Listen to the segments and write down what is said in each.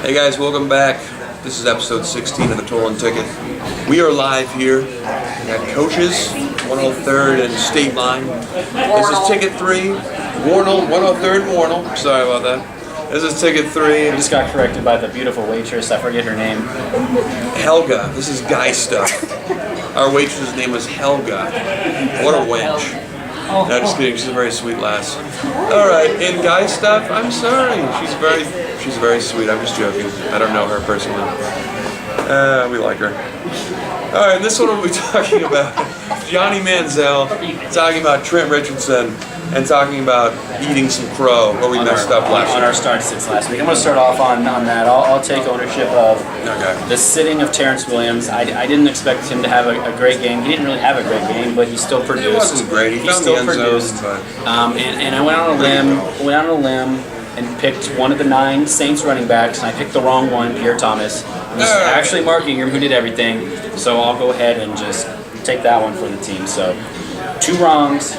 Hey guys, welcome back. This is episode 16 of the Tolan Ticket. We are live here at Coach's, 103rd and State Line. This is Ticket 3, Warnell, 103rd and Warnell. Sorry about that. This is Ticket 3. I just got corrected by the beautiful waitress. I forget her name. Helga. This is guy stuff. Our waitress's name was Helga. What a wench. No, just kidding. She's a very sweet lass. All right, in guy stuff, I'm sorry. She's very sweet. I'm just joking. I don't know her personally. We like her. All right, this one we'll be talking about Johnny Manziel, talking about Trent Richardson, and talking about eating some crow, where we messed up last week. On our start sits last week. I'm going to start off on that. I'll take ownership of the sitting of Terrence Williams. I didn't expect him to have a great game. He didn't really have a great game, but he still produced. It wasn't great. He found still the end produced. zone, And I went on a limb and picked one of the 9 Saints running backs, and I picked the wrong one, Pierre Thomas. It was actually Mark Ingram who did everything, so I'll go ahead and just take that one for the team. So 2 wrongs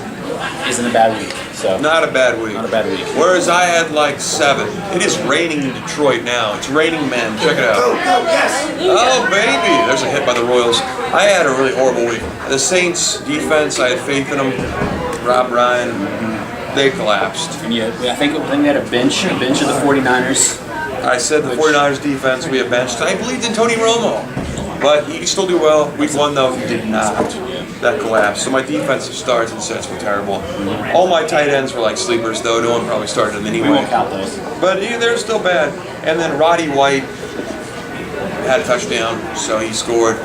isn't a bad week. So not a bad week. Not a bad week. Whereas I had like 7. It is raining in Detroit now. It's raining men. Check it out. Oh baby! There's a hit by the Royals. I had a really horrible week. The Saints defense, I had faith in them. Rob Ryan, they collapsed. And I think they had a bench of the 49ers. I said the 49ers defense we had benched. I believed in Tony Romo. But he still do well. Week 1 though, he did not. That collapsed. So my defensive starts and sets were terrible. All my tight ends were like sleepers though. No one probably started them anyway. We won't count those. But they're still bad. And then Roddy White had a touchdown, so he scored.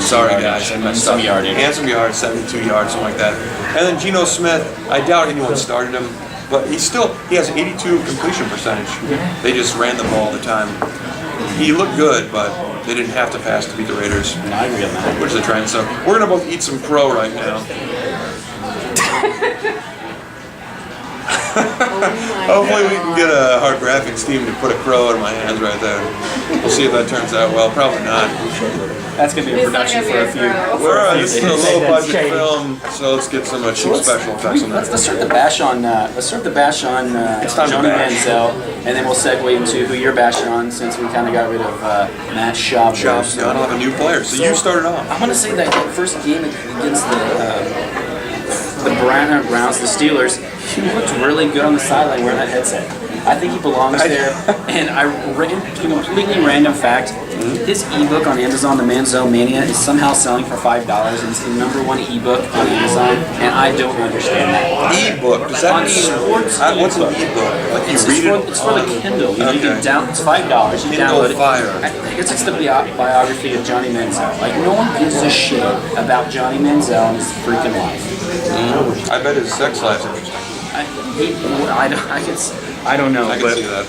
Sorry guys, I messed up. And some yards, 72 yards, something like that. And then Geno Smith, I doubt anyone started him, but he has 82 completion percentage. They just ran the ball all the time. He looked good, but they didn't have to pass to beat the Raiders. No, I agree on that. Which is a trend. So we're gonna both eat some crow right now. Hopefully we can get a hard graphics team to put a crow in my hands right there. We'll see if that turns out well. Probably not. That's gonna be a production for a few. This is a low budget film, so let's get some cheap special effects on that. Let's start the bash on. Johnny Manziel, and then we'll segue into who you're bashing on, since we kind of got rid of Matt Schaub. I don't have a new player, so you started off. I'm gonna say that first game against the Browns, the Steelers, he looked really good on the sideline wearing that headset. I think he belongs there. And I read a completely random fact. His ebook on Amazon, The Manziel Mania, is somehow selling for $5, and it's the #1 ebook on Amazon, and I don't understand that. Ebook? Does that mean what's an ebook? Like you read it? It's for the Kindle. You can it's $5. You download it. I guess it's the biography of Johnny Manziel. Like, no one gives a shit about Johnny Manziel and his freaking life. I bet his sex life's interesting. I don't know. I can see that.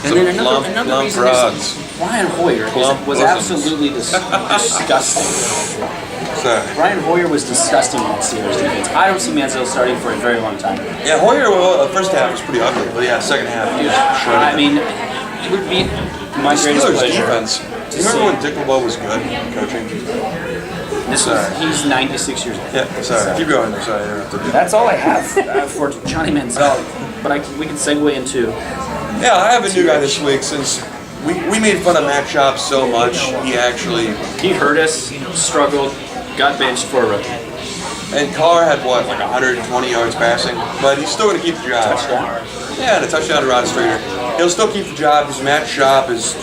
And then another reason is Brian Hoyer was absolutely disgusting. Sorry. Brian Hoyer was disgusting in that Steelers defense. I don't see Manziel starting for a very long time. Yeah, Hoyer, the first half was pretty ugly, but yeah, second half he was shredded. I mean, it would be my greatest pleasure. Defense. Do you remember when Dick LeBeau was good coaching? He's 96 years old. Yeah, sorry. Keep going. Sorry. That's all I have for Johnny Manziel. But we can segue into... Yeah, I have a new guy this week since we made fun of Matt Schaub so much. He hurt us, struggled, got benched for a rookie. And Carr had like 120 yards passing, but he's still going to keep the job. Touchdown? Yeah, and a touchdown to Rod Streeter. He'll still keep the job because Matt Schaub is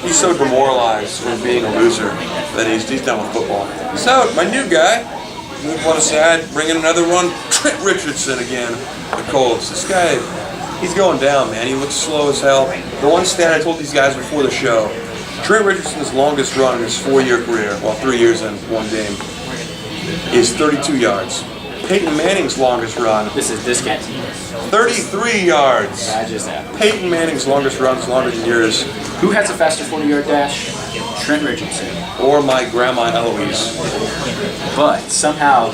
he's so demoralized from being a loser that he's done with football. So, my new guy, move one aside, bring in another one, Trent Richardson again, the Colts. This guy, he's going down, man. He looks slow as hell. The one stat I told these guys before the show, Trent Richardson's longest run in his 4-year career, 3 years in one game, is 32 yards. Peyton Manning's longest run. This game. 33 yards. I just have. Peyton Manning's longest run is longer than yours. Who has a faster 40-yard dash? Trent Richardson. Or my grandma Eloise. But somehow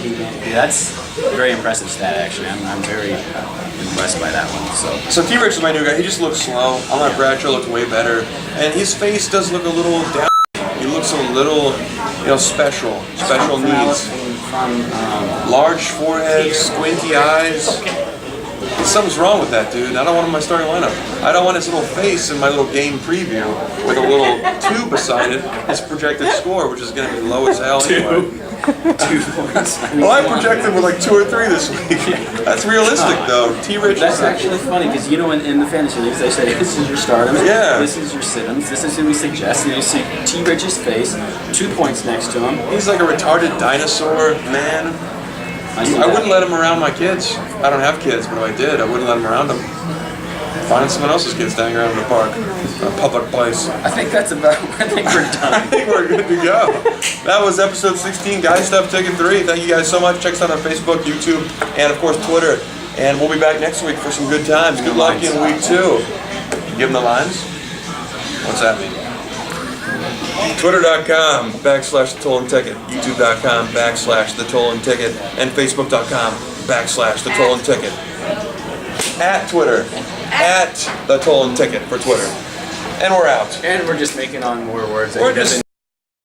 that's a very impressive stat, actually. I'm very impressed by that one. So T. Rich's my new guy. He just looks slow. Alan Bradshaw looked way better, and his face does look a little down. He looks a little, special needs. Large forehead, squinty eyes. Something's wrong with that dude. I don't want him in my starting lineup. I don't want his little face in my little game preview with a little 2 beside it. His projected score, which is going to be low as hell anyway. 2 points. Well, I projected with like 2 or 3 this week. That's realistic though. T. Richardson. That's actually funny because you know in the fantasy leagues they say this is your starters, this is your sit-ins, this is who we suggest, and you see T. Rich's face, 2 points next to him. He's like a retarded dinosaur, man. I wouldn't let him around my kids. I don't have kids, but if I did, I wouldn't let him around them. Find someone else's kids standing around in the park, or a public place. I think that's about. I think we're done. I think we're good to go. That was episode 16, Guys Stuff Ticket 3. Thank you guys so much. Check us out on Facebook, YouTube, and of course Twitter. And we'll be back next week for some good times. Good luck in week 2. Give them the lines. What's that mean? Twitter.com/the Tolan Ticket, YouTube.com/the Tolan Ticket, and Facebook.com/the Tolan Ticket. At Twitter, at the Tolan Ticket for Twitter. And we're out. And we're just making on more words. We're just